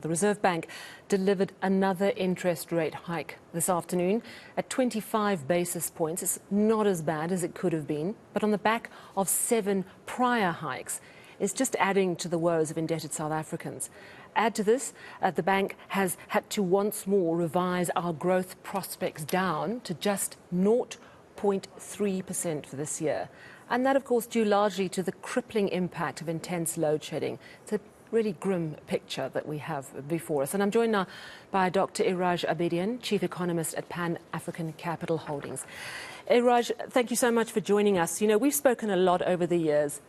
The Reserve Bank delivered another interest rate hike this afternoon at 25 basis points. It's not as bad as it could have been, but on the back of 7 prior hikes, it's just adding to the woes of indebted South Africans. Add to this, the bank has had to once more revise our growth prospects down to just 0.3% for this year. And that, of course, due largely to the crippling impact of intense load shedding. It's a really grim picture that we have before us. And I'm joined now by Dr. Iraj Abedian, Chief Economist at Pan-African Capital Holdings. Iraj, thank you so much for joining us. You know, we've spoken a lot over the years.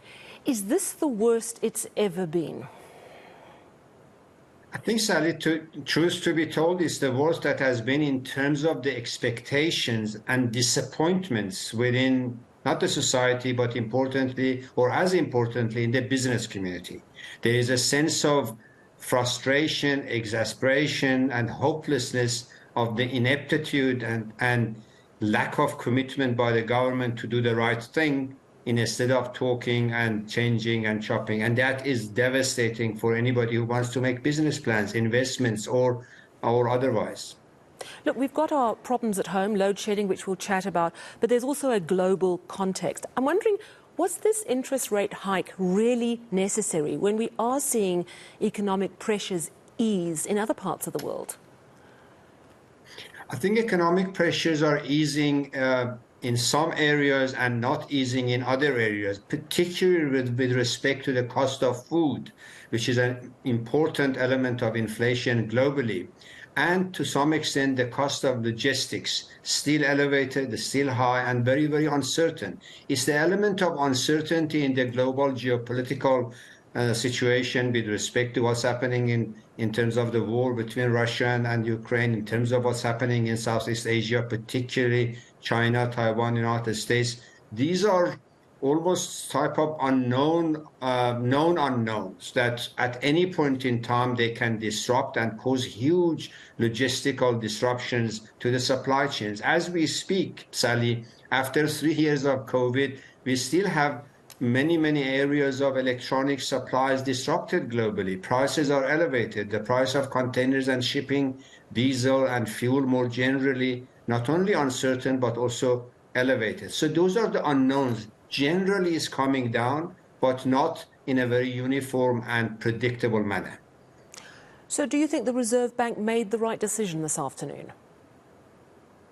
Is this the worst it's ever been? I think, Sally, truth to be told, is the worst that has been in terms of the expectations and disappointments within not the society, but importantly, or as importantly, in the business community. There is a sense of frustration, exasperation, and hopelessness of the ineptitude and lack of commitment by the government to do the right thing instead of talking and changing and chopping. And that is devastating for anybody who wants to make business plans, investments, or otherwise. Look, we've got our problems at home, load shedding, which we'll chat about, but there's also a global context. I'm wondering, was this interest rate hike really necessary when we are seeing economic pressures ease in other parts of the world? I think economic pressures are easing in some areas and not easing in other areas, particularly with respect to the cost of food, which is an important element of inflation globally. And to some extent, the cost of logistics, still elevated, still high, and very, very uncertain. It's the element of uncertainty in the global geopolitical situation with respect to what's happening in terms of the war between Russia and Ukraine, in terms of what's happening in Southeast Asia, particularly China, Taiwan, United States. These are almost type of known unknowns that at any point in time they can disrupt and cause huge logistical disruptions to the supply chains. As we speak, Sally, after 3 years of COVID, we still have many areas of electronic supplies disrupted globally. Prices are elevated. The price of containers and shipping, diesel and fuel more generally, not only uncertain, but also elevated. So those are the unknowns. Generally is coming down, but not in a very uniform and predictable manner. So do you think the Reserve Bank made the right decision this afternoon?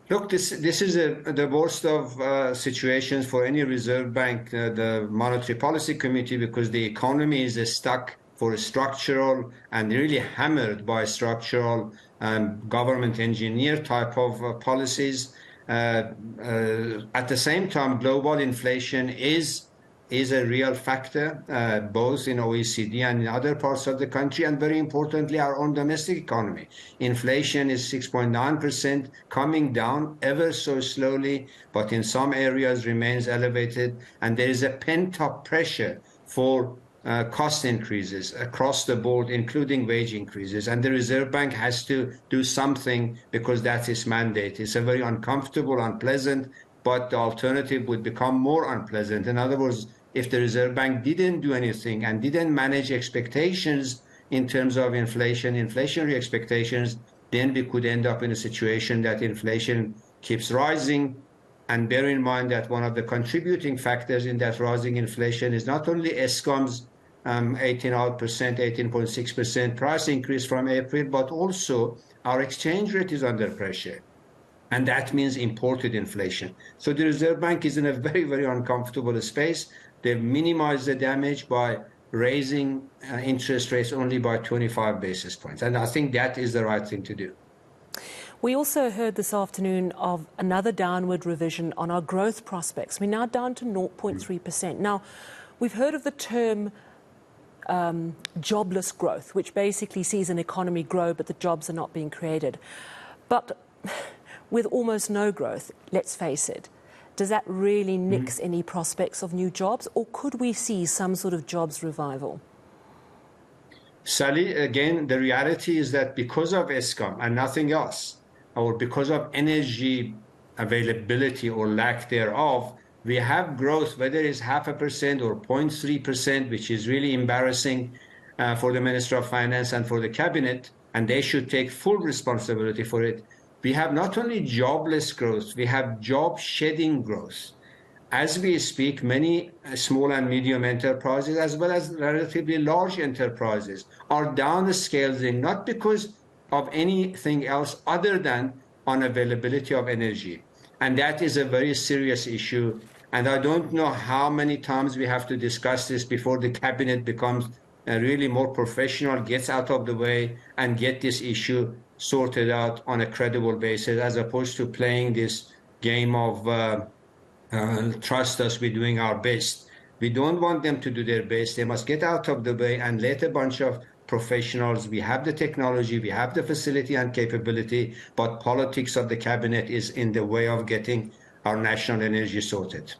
Look, this is the worst of situations for any Reserve Bank, the Monetary Policy Committee, because the economy is stuck for a structural and really hammered by structural government engineer type of policies. At the same time, global inflation is a real factor, both in OECD and in other parts of the country, and very importantly, our own domestic economy. Inflation is 6.9%, coming down ever so slowly, but in some areas remains elevated, and there is a pent-up pressure for cost increases across the board, including wage increases. And the Reserve Bank has to do something because that's its mandate. It's a very uncomfortable, unpleasant, but the alternative would become more unpleasant. In other words, if the Reserve Bank didn't do anything and didn't manage expectations in terms of inflationary expectations, then we could end up in a situation that inflation keeps rising. And bear in mind that one of the contributing factors in that rising inflation is not only Eskom's 18.6% price increase from April, but also our exchange rate is under pressure. And that means imported inflation. So the Reserve Bank is in a very, very uncomfortable space. They've minimized the damage by raising interest rates only by 25 basis points. And I think that is the right thing to do. We also heard this afternoon of another downward revision on our growth prospects. We're now down to 0.3%. Now, we've heard of the term jobless growth, which basically sees an economy grow, but the jobs are not being created. But with almost no growth, let's face it, does that really nix any prospects of new jobs, or could we see some sort of jobs revival? Sally, again, the reality is that because of Eskom and nothing else, or because of energy availability or lack thereof, we have growth, whether it's 0.5% or 0.3%, which is really embarrassing. for the Minister of Finance and for the cabinet, and they should take full responsibility for it. We have not only jobless growth, we have job-shedding growth. As we speak, many small and medium enterprises, as well as relatively large enterprises, are downscaling, not because of anything else other than unavailability of energy. And that is a very serious issue. And I don't know how many times we have to discuss this before the cabinet becomes really more professional, gets out of the way, and get this issue sorted out on a credible basis, as opposed to playing this game of trust us, we're doing our best. We don't want them to do their best. They must get out of the way and let a bunch of professionals. We have the technology, we have the facility and capability, but politics of the cabinet is in the way of getting our national energy sorted.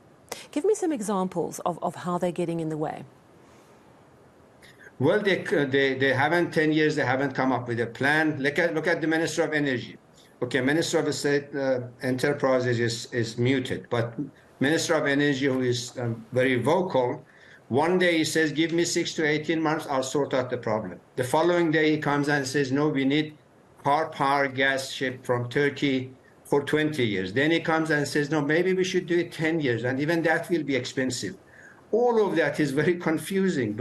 Give me some examples of how they're getting in the way. Well, they haven't, 10 years, they haven't come up with a plan. Look at the Minister of Energy. Okay, Minister of State Enterprises is muted, but Minister of Energy, who is very vocal, one day he says, give me 6 to 18 months, I'll sort out the problem. The following day he comes and says, no, we need power gas ship from Turkey for 20 years. Then he comes and says, no, maybe we should do it 10 years, and even that will be expensive. All of that is very confusing.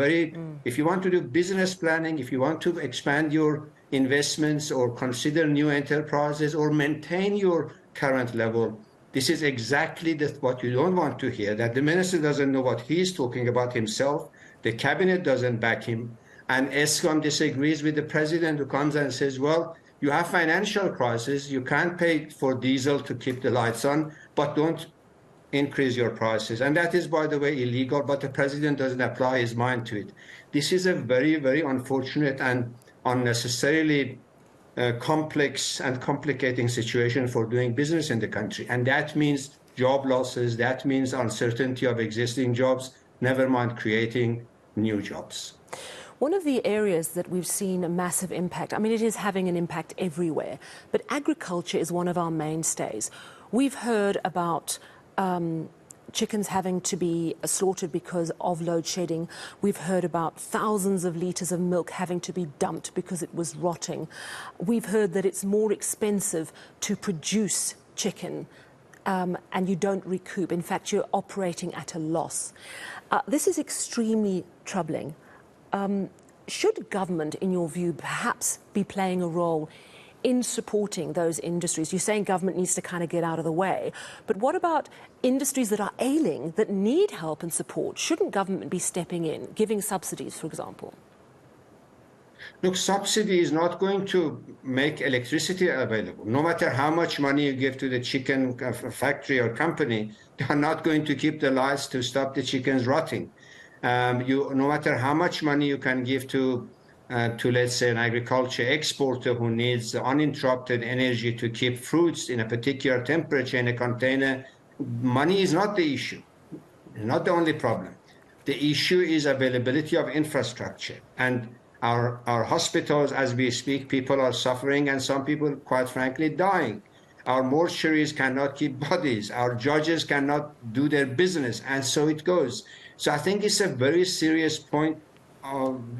If you want to do business planning, if you want to expand your investments or consider new enterprises or maintain your current level, this is exactly what you don't want to hear, that the minister doesn't know what he's talking about himself, the cabinet doesn't back him, and ESCOM disagrees with the president, who comes and says, well, you have financial crisis, you can't pay for diesel to keep the lights on, but don't increase your prices. And that is, by the way, illegal, but the president doesn't apply his mind to it. This is a very, very unfortunate and unnecessarily complex and complicating situation for doing business in the country. And that means job losses, that means uncertainty of existing jobs, never mind creating new jobs. One of the areas that we've seen a massive impact, I mean, it is having an impact everywhere, but agriculture is one of our mainstays. We've heard about chickens having to be slaughtered because of load shedding. We've heard about thousands of litres of milk having to be dumped because it was rotting. We've heard that it's more expensive to produce chicken and you don't recoup. In fact, you're operating at a loss. This is extremely troubling. Should government, in your view, perhaps be playing a role in supporting those industries? You're saying government needs to kind of get out of the way, but what about industries that are ailing, that need help and support? Shouldn't government be stepping in, giving subsidies, for example? Look, subsidy is not going to make electricity available. No matter how much money you give to the chicken factory or company, they are not going to keep the lights to stop the chickens rotting. No matter how much money you can give to let's say, an agriculture exporter who needs uninterrupted energy to keep fruits in a particular temperature in a container, money is not the issue, not the only problem. The issue is availability of infrastructure. And our hospitals, as we speak, people are suffering, and some people, quite frankly, dying. Our mortuaries cannot keep bodies. Our judges cannot do their business, and so it goes. So I think it's a very serious point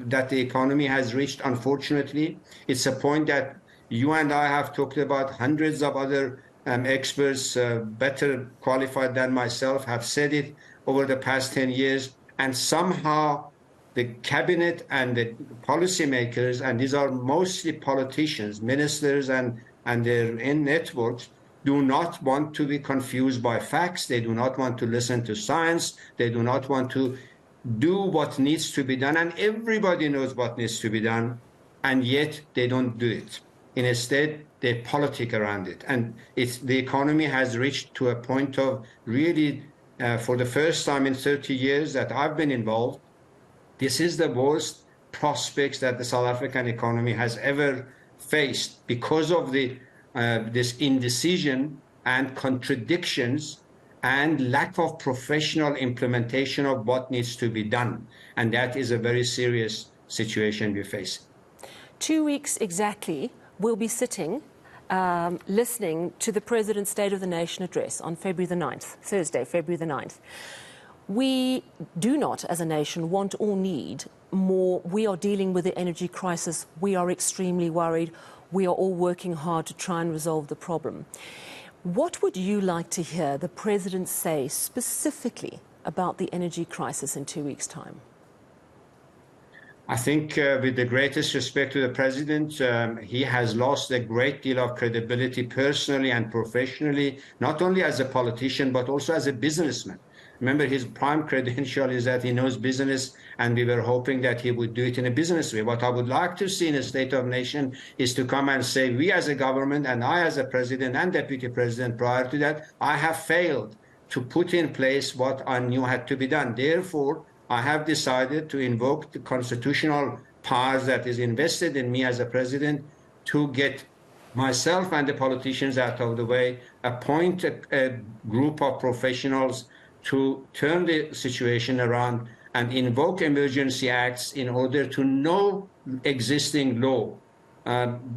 that the economy has reached, unfortunately. It's a point that you and I have talked about. Hundreds of other experts, better qualified than myself, have said it over the past 10 years. And somehow the cabinet and the policymakers, and these are mostly politicians, ministers and their networks, do not want to be confused by facts. They do not want to listen to science. They do not want to do what needs to be done, and everybody knows what needs to be done, and yet they don't do it. Instead, they politic around it. And the economy has reached to a point of really, for the first time in 30 years that I've been involved, this is the worst prospects that the South African economy has ever faced because of this indecision and contradictions and lack of professional implementation of what needs to be done. And that is a very serious situation we face. 2 weeks exactly, we'll be sitting, listening to the President's State of the Nation address on February the 9th, Thursday, February the 9th. We do not, as a nation, want or need more. We are dealing with the energy crisis. We are extremely worried. We are all working hard to try and resolve the problem. What would you like to hear the President say specifically about the energy crisis in 2 weeks' time? I think with the greatest respect to the President, he has lost a great deal of credibility personally and professionally, not only as a politician, but also as a businessman. Remember, his prime credential is that he knows business, and we were hoping that he would do it in a business way. What I would like to see in a State of Nation is to come and say, we as a government, and I as a president and deputy president prior to that, I have failed to put in place what I knew had to be done. Therefore, I have decided to invoke the constitutional powers that is invested in me as a president to get myself and the politicians out of the way, appoint a group of professionals to turn the situation around and invoke emergency acts in order to no existing law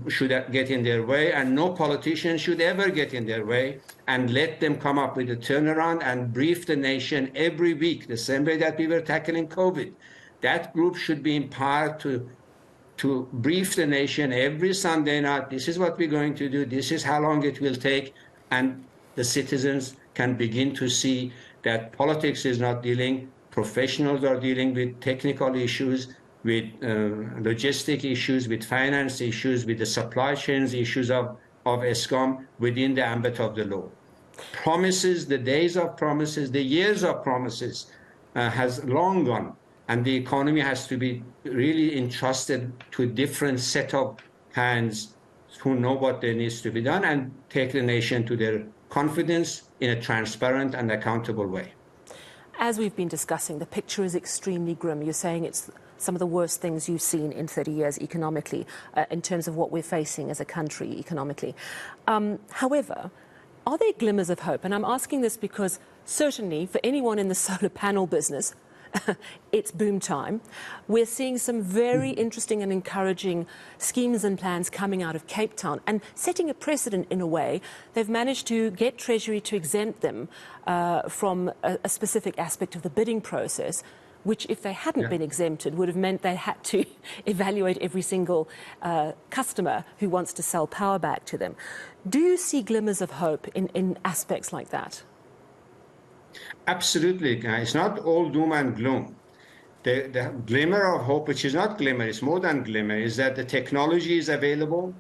should get in their way, and no politician should ever get in their way, and let them come up with a turnaround and brief the nation every week, the same way that we were tackling COVID. That group should be empowered to brief the nation every Sunday night. This is what we're going to do. This is how long it will take. And the citizens can begin to see that politics is not dealing, professionals are dealing with technical issues, with logistic issues, with finance issues, with the supply chains issues of ESCOM within the ambit of the law. Promises, the days of promises, the years of promises has long gone, and the economy has to be really entrusted to a different set of hands who know what there needs to be done and take the nation to their confidence in a transparent and accountable way. As we've been discussing, the picture is extremely grim. You're saying it's some of the worst things you've seen in 30 years economically, in terms of what we're facing as a country economically. However, are there glimmers of hope? And I'm asking this because certainly for anyone in the solar panel business, it's boom time. We're seeing some very interesting and encouraging schemes and plans coming out of Cape Town and setting a precedent in a way. They've managed to get Treasury to exempt them from a specific aspect of the bidding process, which if they hadn't been exempted would have meant they had to evaluate every single customer who wants to sell power back to them. Do you see glimmers of hope in aspects like that? Absolutely. It's not all doom and gloom. The glimmer of hope, which is not glimmer, it's more than glimmer, is that the technology is available,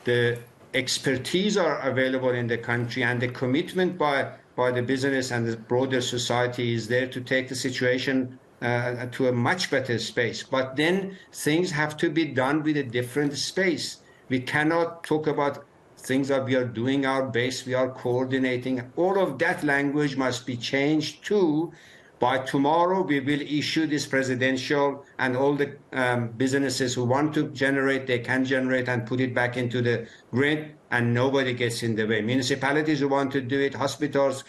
the expertise are available in the country, and the commitment by the business and the broader society is there to take the situation to a much better space. But then things have to be done with a different space. We cannot talk about things that we are doing our best, we are coordinating. All of that language must be changed too. By tomorrow, we will issue this presidential, and all the businesses who want to generate, they can generate and put it back into the grid, and nobody gets in the way. Municipalities who want to do it, hospitals,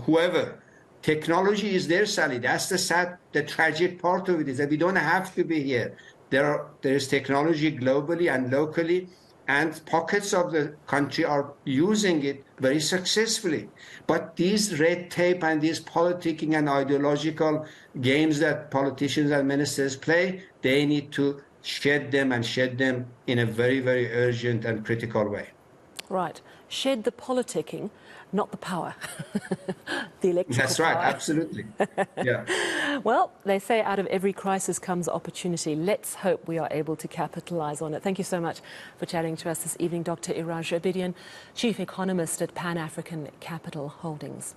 whoever. Technology is there, Sally. That's the tragic part of it, is that we don't have to be here. There is technology globally and locally, and pockets of the country are using it very successfully. But these red tape and these politicking and ideological games that politicians and ministers play, they need to shed them in a very, very urgent and critical way. Right. Shed the politicking, not the power. The electrical That's right, power. absolutely. Yeah. Well, they say out of every crisis comes opportunity. Let's hope we are able to capitalize on it. Thank you so much for chatting to us this evening, Dr. Iraj Abedian, Chief Economist at Pan African Capital Holdings.